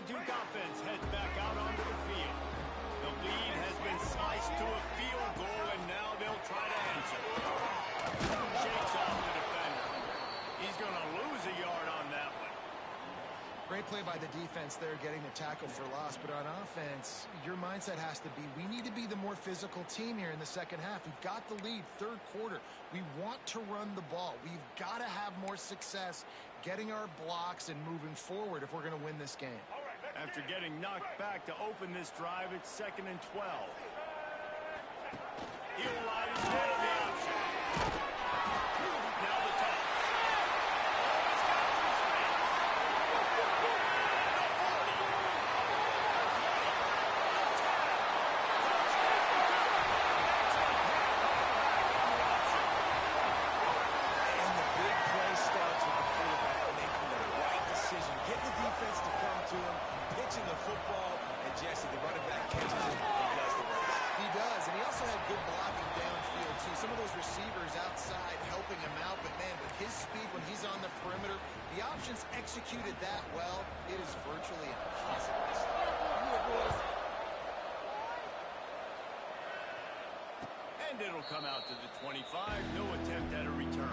the Duke offense heads back out onto the field. The lead has been sliced to a field goal, and now they'll try to answer. Shakes off the defender. He's going to lose a yard on that one. Great play by the defense there, getting the tackle for loss. But on offense, your mindset has to be, we need to be the more physical team here in the second half. We've got the lead, third quarter. We want to run the ball. We've got to have more success getting our blocks and moving forward if we're going to win this game. After getting knocked back to open this drive, it's 2nd and 12. He'll line his man on the option. Now the toss. And the big play starts with the quarterback making the right decision, getting the defense to come to him, pitching the football, and Jesse, the running back, catches it and does the rest. He does, and he also had good blocking downfield, too. Some of those receivers outside helping him out, but, man, with his speed when he's on the perimeter, the options executed that well, it is virtually impossible to stop. And it'll come out to the 25. No attempt at a return.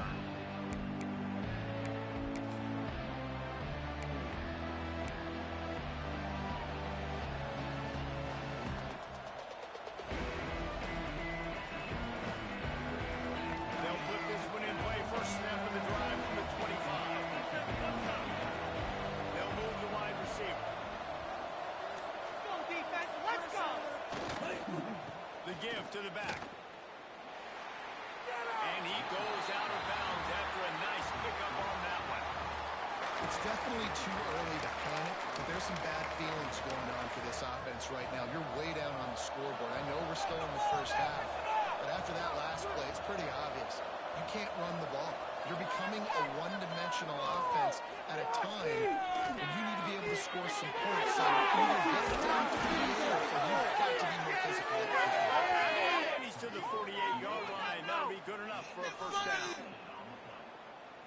They'll put this one in play. First snap of the drive from the 25. They'll move the wide receiver. Go, defense, let's go! The give to the back. And he goes out of bounds after a nice pickup on that one. It's definitely too early to panic, but there's some bad feelings going on for this offense right now. You're way down on the scoreboard. I know we're still in the first half, but after that last play, it's pretty obvious. You can't run the ball. You're becoming a one-dimensional offense at a time when you need to be able to score some points. So either get it down for the air, or you've got to be more physical. And he's to the 48-yard line. That'll be good enough for a first down.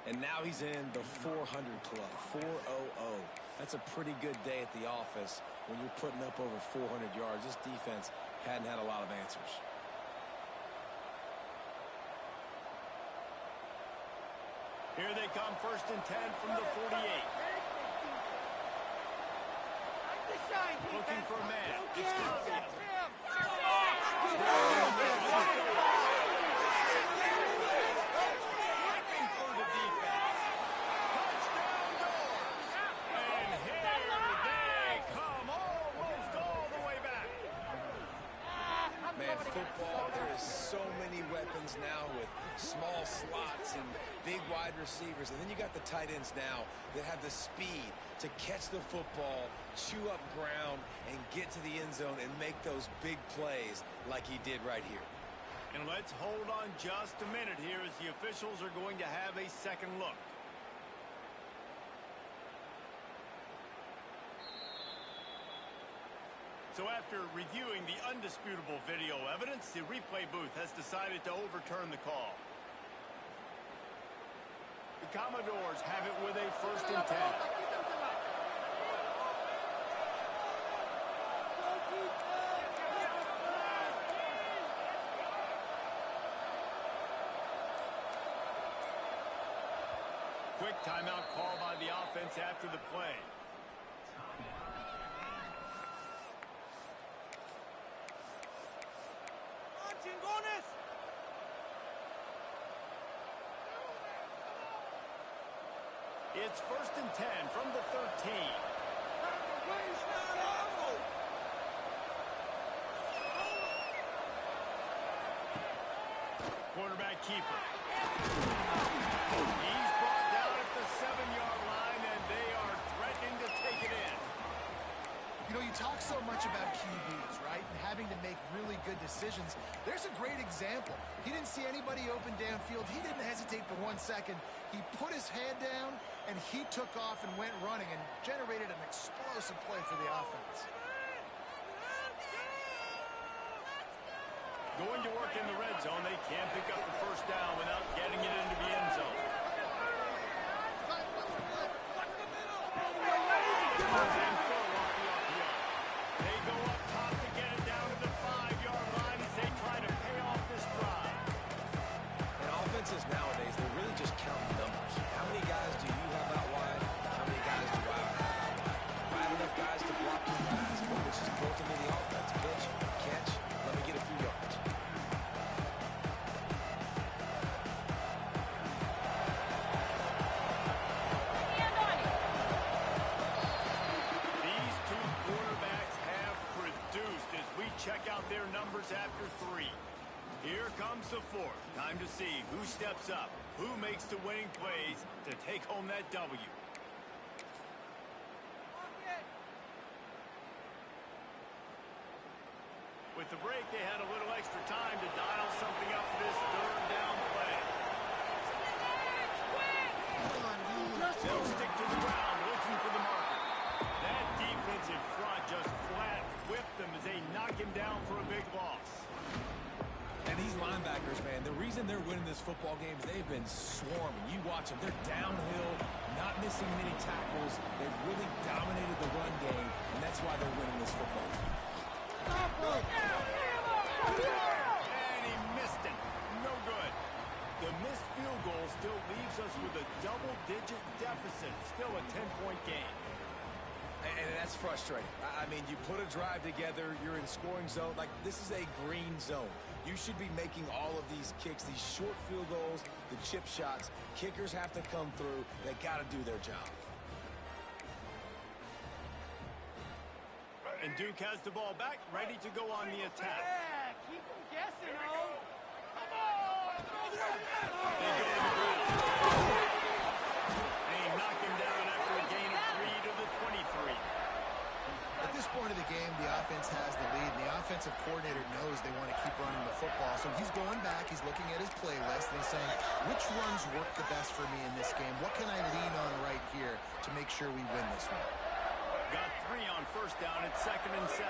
And now he's in the 400 club, 400. That's a pretty good day at the office when you're putting up over 400 yards. This defense hadn't had a lot of answers. Here they come, 1st and 10 from the 48. Looking for a man. It's Garcia. For the defense. Touchdown doors. And here they come, almost all the way back. Man, football, there is so many weapons now with small slots and big wide receivers. And then you got the tight ends now that have the speed to catch the football, chew up ground, and get to the end zone and make those big plays like he did right here. And let's hold on just a minute here as the officials are going to have a second look. So after reviewing the undisputable video evidence, the replay booth has decided to overturn the call. The Commodores have it with a 1st and 10. Quick timeout call by the offense after the play. It's 1st and 10 from the 13. Quarterback keeper. He's brought down at the 7-yard line, and they are threatening to take it in. You know, you talk so much about QBs, right? And having to make really good decisions. There's a great example. He didn't see anybody open downfield. He didn't hesitate for 1 second. He put his head down, and he took off and went running and generated an explosive play for the offense. Going to work in the red zone, they can't pick up the first down without getting it into the end zone. And Furlong They go up top to get it down to the 5-yard line as they try to pay off this drive. And offenses nowadays, they're really just counting numbers. How many guys do you have out wide? How many guys do I have out wide? If I have enough guys to block the pass, which is ultimately the offense, pitch, catch, let me get a few yards. These two quarterbacks have produced as we check out their numbers after 3. Here comes the 4th. Time to see who steps up, who makes the winning plays to take home that W. With the break, they had a little extra time to dial something up for this 3rd down play. They'll stick to the ground looking for the marker. That defensive front just flat whipped them as they knock him down for a big loss. And these linebackers, man, the reason they're winning this football game is they've been swarming. You watch them. They're downhill, not missing many tackles. They've really dominated the run game, and that's why they're winning this football game. And he missed it. No good. The missed field goal still leaves us with a double-digit deficit. Still a 10-point game. And that's frustrating. I mean, you put a drive together, you're in scoring zone. Like, this is a green zone. You should be making all of these kicks, these short field goals, the chip shots. Kickers have to come through. They got to do their job. And Duke has the ball back, ready to go on the attack. Yeah, keep them guessing, oh. Come They go to the ground. They knock him down after a gain of 3 to the 23. At this point of the game, the offense has the lead, and the offensive coordinator knows they want to keep running the football. So he's going back, he's looking at his playlist, and he's saying, which runs work the best for me in this game? What can I lean on right here to make sure we win this one? Got 3 on 1st down at 2nd and 7.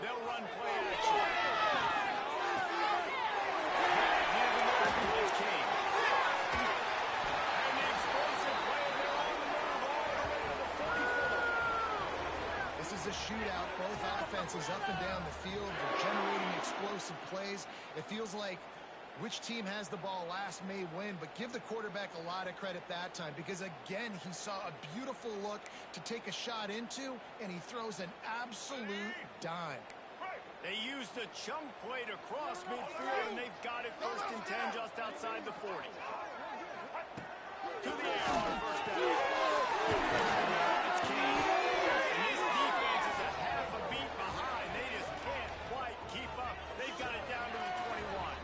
They'll run play action. And the explosive play, they're on the move all the way to the 44. This is a shootout. Both offenses up and down the field. They're generating explosive plays. It feels like which team has the ball last may win, but give the quarterback a lot of credit that time because, again, he saw a beautiful look to take a shot into, and he throws an absolute dime. They used a chunk play to cross midfield, and they've got it 1st and 10 just outside the 40. To the air on 1st down. It's Kane. And this defense is a half a beat behind. They just can't quite keep up. They've got it down to the 21.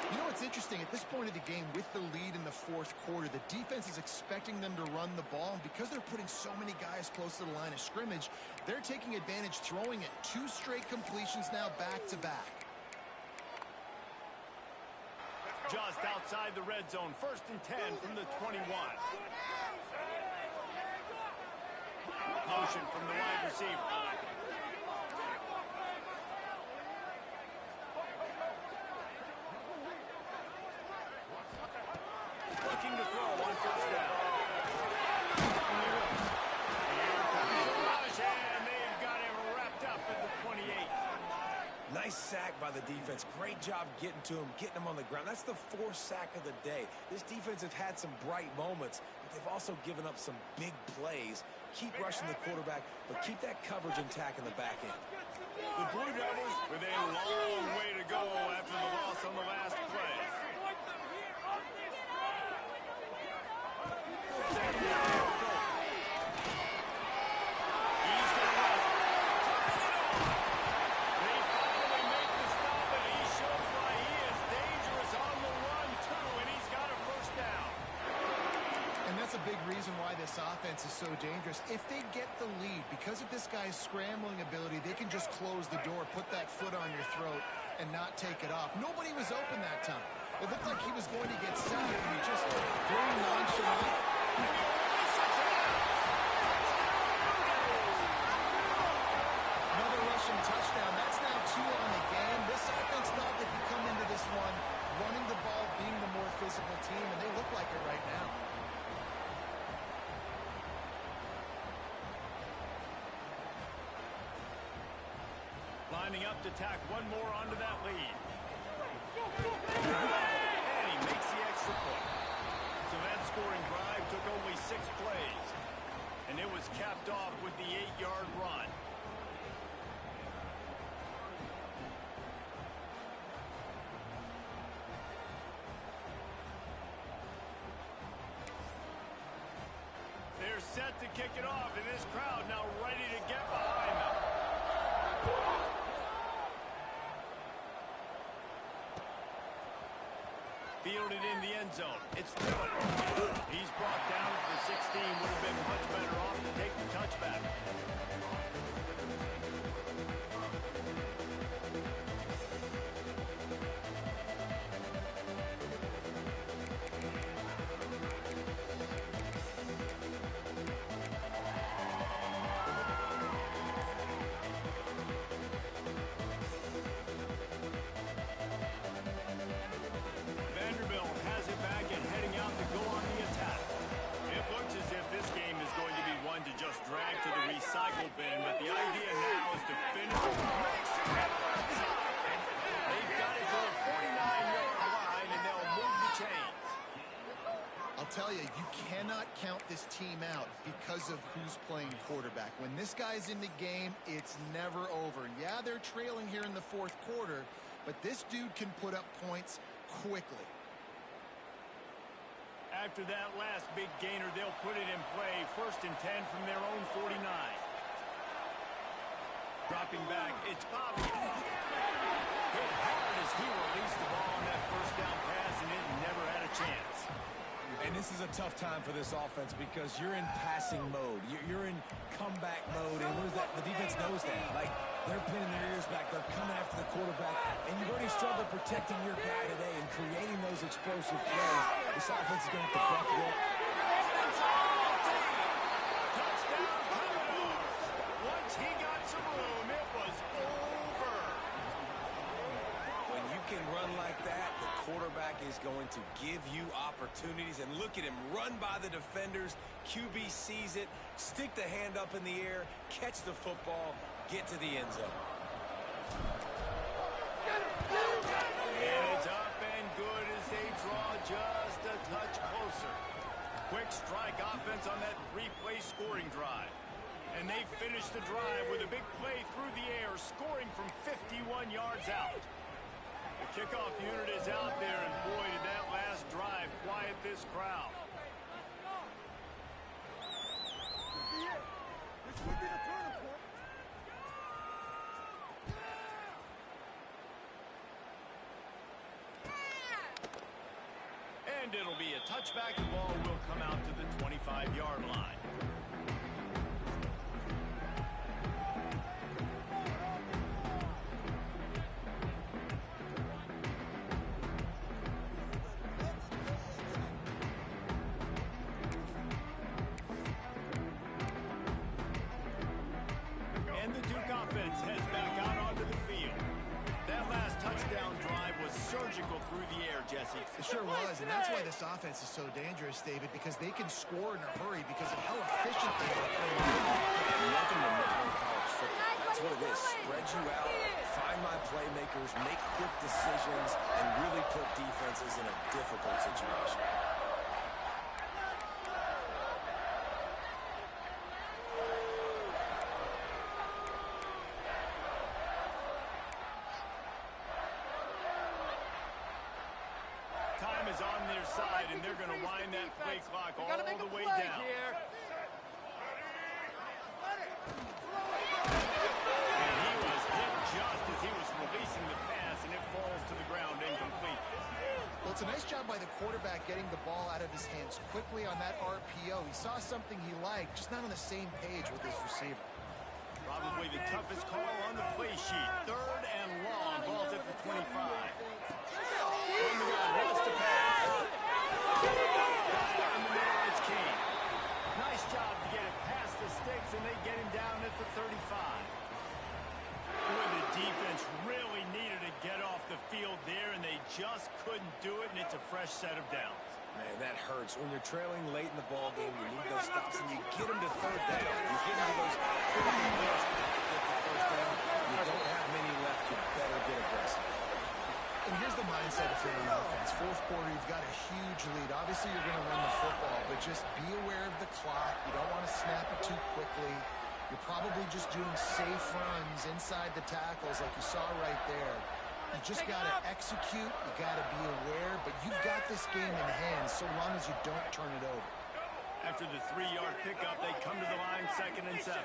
You know what's interesting? At this point of the game, with the lead in the 4th quarter, the defense is expecting them to run the ball, and because they're putting so many guys close to the line of scrimmage, they're taking advantage, throwing it 2 straight completions now back-to-back. Just outside the red zone, 1st and 10 from the 21. Motion from the wide receiver. Looking to throw on 1st down. Here comes the rush, and they've got him wrapped up at the 28. Nice sack by the defense. Great job getting to him, getting him on the ground. That's the 4th sack of the day. This defense have had some bright moments, but they've also given up some big plays. Keep rushing the quarterback, but keep that coverage intact in the back end. The Blue Devils with a long way to go after the loss on the last play. He's going to run. They finally make the stop, and he shows why he is dangerous on the run, too, and he's got a 1st down. And that's a big reason why this offense is so dangerous. If they get the lead, because of this guy's scrambling ability, they can just close the door, put that foot on your throat, and not take it off. Nobody was open that time. It looked like he was going to get sacked, and he just very nonchalant. Another rushing touchdown. That's now 2 on the game. This offense thought they could come into this one running the ball, being the more physical team, and they look like it right now. Lining up to tack one more onto that lead. And he makes the extra point. So that scoring drive took only 6 plays. And it was capped off with the 8-yard run. They're set to kick it off, and this crowd now ready to get behind them. Fielded in the end zone. It's Dillon. He's brought down at the 16. Would have been much better off to take the touchback. Vanderbilt has it back and heading out to go on the attack. It looks as if this game is going to be one to just drag to the recycle bin, but the idea now is to finish. They've got it to the 49-yard line, and they'll move the chains. I'll tell you, you cannot count this team out because of who's playing quarterback. When this guy's in the game, it's never over. Yeah, they're trailing here in the fourth quarter, but this dude can put up points quickly. After that last big gainer, they'll put it in play. 1st and 10 from their own 49. Dropping back, it's Bobby. Hit hard as he released the ball on that first down pass, and it never had a chance. And this is a tough time for this offense because you're in passing mode. You're in comeback mode, and what is that? The defense knows that. Like, they're pinning their ears back. They're coming after the quarterback, and you've already struggled protecting your guy today and creating those explosive plays. This offense is going to have to buckle up. Touchdown, Commodores. Once he got some room, it was over. When you can run like that, the quarterback is going to give you opportunities. And look at him run by the defenders. QB sees it, stick the hand up in the air, catch the football, get to the end zone. And it's up and good as they draw just a touch closer. Quick strike offense on that 3-play scoring drive. And they finish the drive with a big play through the air, scoring from 51 yards out. The kickoff unit is out there, and boy, did that last drive quiet this crowd. This would be the turning point. And it'll be a touchback. The ball will come out to the 25-yard line. And the Duke offense heads back out onto the field. That last touchdown drive was surgical through the air, Jesse. It sure was, and that's why this offense is so dangerous, David, because they can score in a hurry because of how efficient they are. Nothing to make in college football. That's what it is. Spread you out, find my playmakers, make quick decisions, and really put defenses in a difficult situation. Time is on their side, and they're going to wind that play clock all the way down. Here. And he was hit just as he was releasing the pass, and it falls to the ground incomplete. Well, it's a nice job by the quarterback getting the ball out of his hands quickly on that RPO. He saw something he liked, just not on the same page with his receiver. Probably the toughest call on the play sheet. 3rd and long, ball's at the 25. Wants to pass. In the middle, it's King. Nice job to get it past the sticks, and they get him down at the 35. Boy, the defense really needed to get off the field there, and they just couldn't do it, and it's a fresh set of downs. Man, that hurts. When you're trailing late in the ball game, you need those stops, and you get them to third down. You get them to those critical plays to get the first down. You don't have many left. You better get aggressive. And here's the mindset if you're on offense. Fourth quarter, you've got a huge lead. Obviously, you're going to win the football, but just be aware of the clock. You don't want to snap it too quickly. You're probably just doing safe runs inside the tackles like you saw right there. You just got to execute. You got to be aware, but you've got this game in hand so long as you don't turn it over. After the 3-yard pickup, they come to the line 2nd and 7.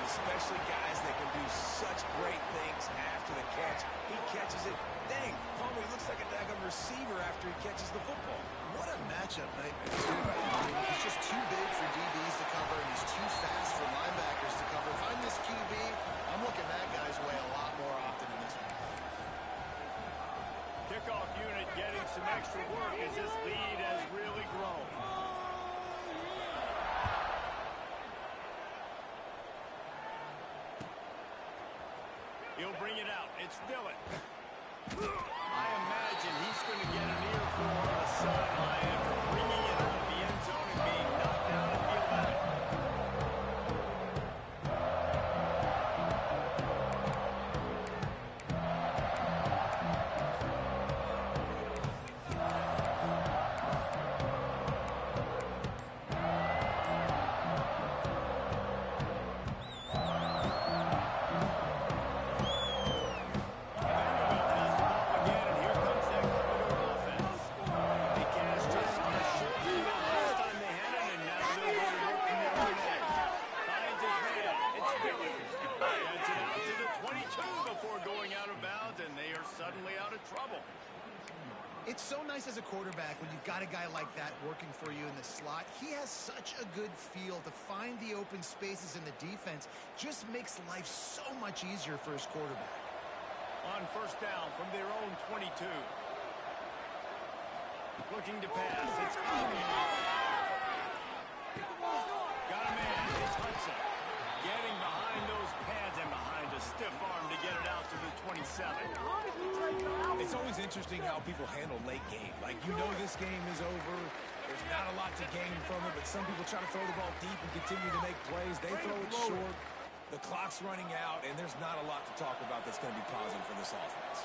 Especially guys that can do such great things after the catch. He catches it. Dang, Palmer, he looks like a daggone receiver after he catches the football. What a matchup nightmare, too. I mean, he's just too big for DBs to cover, and he's too fast for linebackers to cover. If I'm this QB, I'm looking that guy's way a lot more often than this one. Kickoff unit getting some extra work as this lead has really grown. He'll bring it out. It's Dillon. I imagine he's going to get an earful on the sideline after bringing it out of the end zone and being knocked down at the 11. It's so nice as a quarterback when you've got a guy like that working for you in the slot. He has such a good feel to find the open spaces in the defense. Just makes life so much easier for his quarterback. On first down from their own 22. Looking to pass. It's Bobby. Got a man. It's Hudson. Getting behind those pads and behind a stiff arm to get it out to the 27. It's always interesting how people handle late game. Like, you know this game is over. There's not a lot to gain from it, but some people try to throw the ball deep and continue to make plays. They throw it short. The clock's running out, and there's not a lot to talk about that's going to be positive for this offense.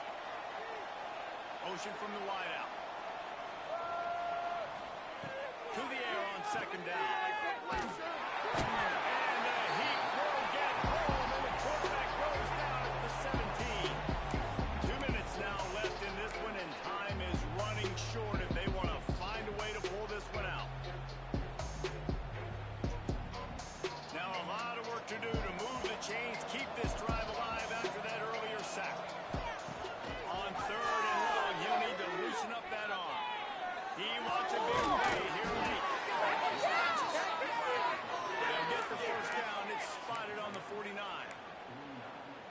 Motion from the wideout. To the air on second down. And the Heat will get home, and the quarterback goes down at the 17. 2 minutes now left in this one, and time is running short if they want to find a way to pull this one out. Now a lot of work to do to move the chains, keep this drive alive after that earlier sack. On 3rd and long, he'll need to loosen up that arm. He wants a big play here late. They'll get the first down. It's spotted on the 49.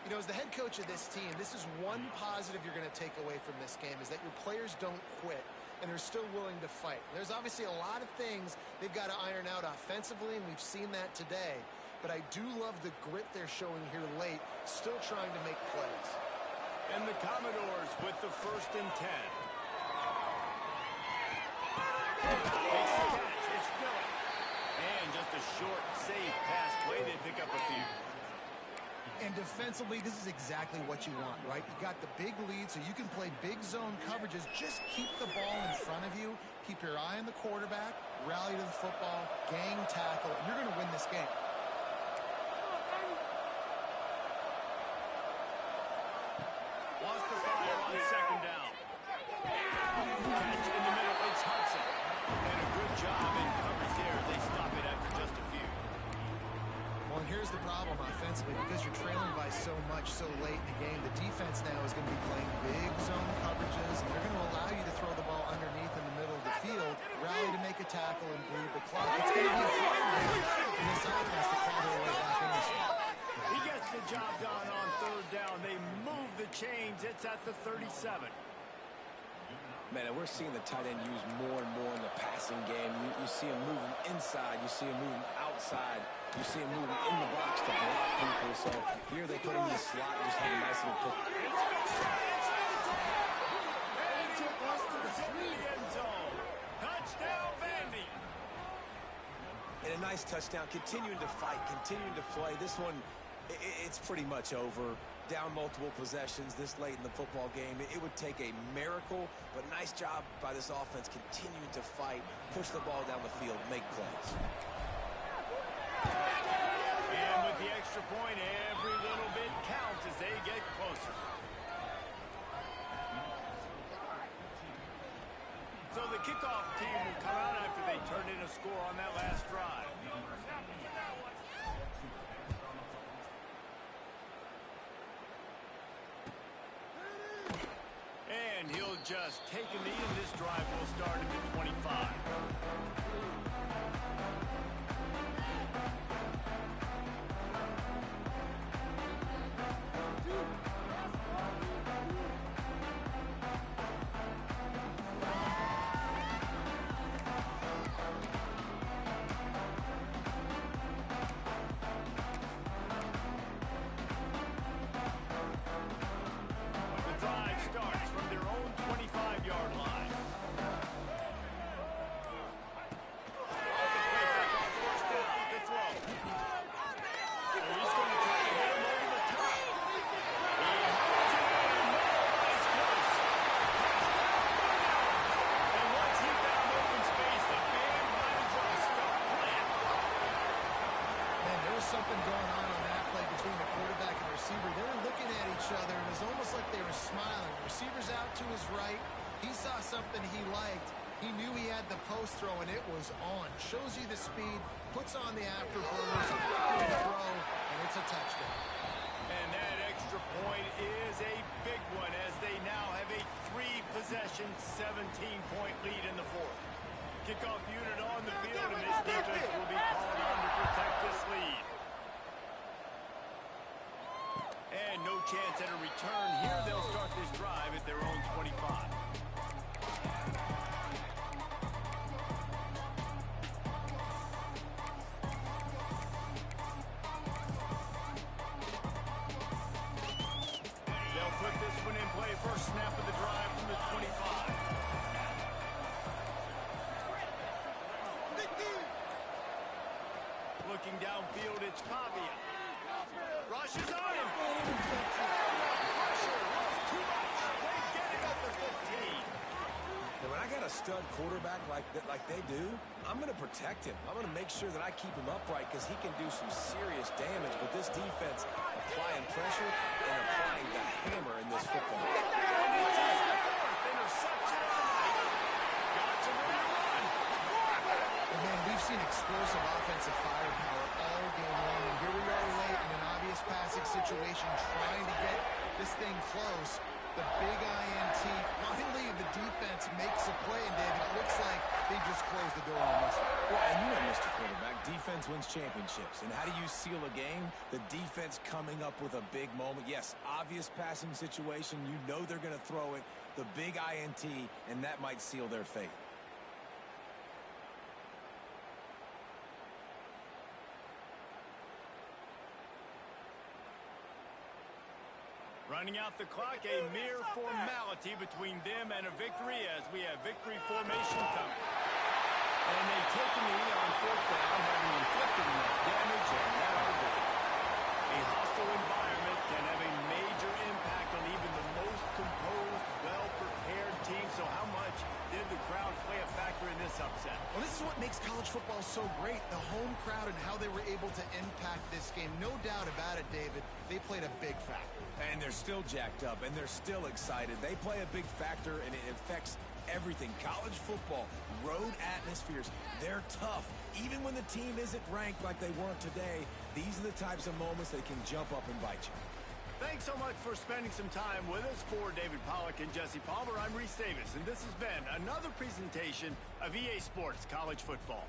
You know, as the head coach of this team, this is one positive you're going to take away from this game, is that your players don't quit and are still willing to fight. There's obviously a lot of things they've got to iron out offensively, and we've seen that today. But I do love the grit they're showing here late, still trying to make plays. And the Commodores with the 1st and 10. Makes the catch. It's Dillon. And just a short, safe pass play. They pick up a few. And defensively, this is exactly what you want, right? You got the big lead, so you can play big zone coverages. Just keep the ball in front of you. Keep your eye on the quarterback. Rally to the football. Gang tackle. And you're going to win this game. Wants to fire on second down. Catch in the middle. It's Hudson. And a good job in coverage there. They stop it after just a few. Well, and here's the problem offensively. Because you're trailing by so much so late in the game, the defense now is going to be playing big zone coverages, and they're going to allow you to throw the ball underneath in the middle of the field, rally to make a tackle, and bleed the clock. It's going to be hard for this offense to claw their way back in this one. starts at the 37. Man, and we're seeing the tight end used more and more in the passing game. You see him moving inside. You see him moving outside. You see him moving in the box to block people. So here they put him in the slot and just have a nice little pick. Touchdown, Vandy. And a nice touchdown, continuing to fight, continuing to play. This one, it's pretty much over. Down multiple possessions this late in the football game. It would take a miracle, but nice job by this offense continuing to fight, push the ball down the field, make plays. And with the extra point, every little bit counts as they get closer. So the kickoff team will come out after they turned in a score on that last drive. And he'll just take a knee, and this drive will start at the 25. Something going on that play between the quarterback and the receiver. They were looking at each other, and it was almost like they were smiling. The receiver's out to his right. He saw something he liked. He knew he had the post throw, and it was on. Shows you the speed, puts on the afterburners, throw, and it's a touchdown. And that extra point is a big one as they now have a 3-possession, 17-point lead in the fourth. Kickoff unit on the field, and this defense will be called on to protect this lead. And no chance at a return here. They'll start this drive at their own 25. They'll put this one in play. First snap of the drive from the 25. Looking downfield, it's Pavia. Rushes on him. Pressure was too much. They get it at the 15. Now, when I got a stud quarterback like they do, I'm going to protect him. I'm going to make sure that I keep him upright because he can do some serious damage. But this defense applying pressure and applying the hammer in this football. Interception on the night. Got to run. And man, we've seen explosive offensive firepower all game long. And here we are late in an obvious passing situation, trying to get this thing close. The big INT. Finally, the defense makes a play, and David, it looks like they just closed the door on this one. Well, and you know, Mr. Quarterback, defense wins championships. And how do you seal a game? The defense coming up with a big moment. Yes, obvious passing situation. You know they're going to throw it. The big INT, and that might seal their fate. Running out the clock, a mere formality between them and a victory as we have victory formation coming. And they take a knee on fourth down, having inflicted enough damage, and now a hostile environment can have a major impact on even the most composed, well-prepared team. So how much did the crowd play a factor in this upset? Well, this is what makes college football so great, the home crowd and how they were able to impact this game. No doubt about it, David. They played a big factor. And they're still jacked up, and they're still excited. They play a big factor, and it affects everything. College football, road atmospheres, they're tough. Even when the team isn't ranked like they weren't today, these are the types of moments that can jump up and bite you. Thanks so much for spending some time with us. For David Pollack and Jesse Palmer, I'm Reese Davis, and this has been another presentation of EA Sports College Football.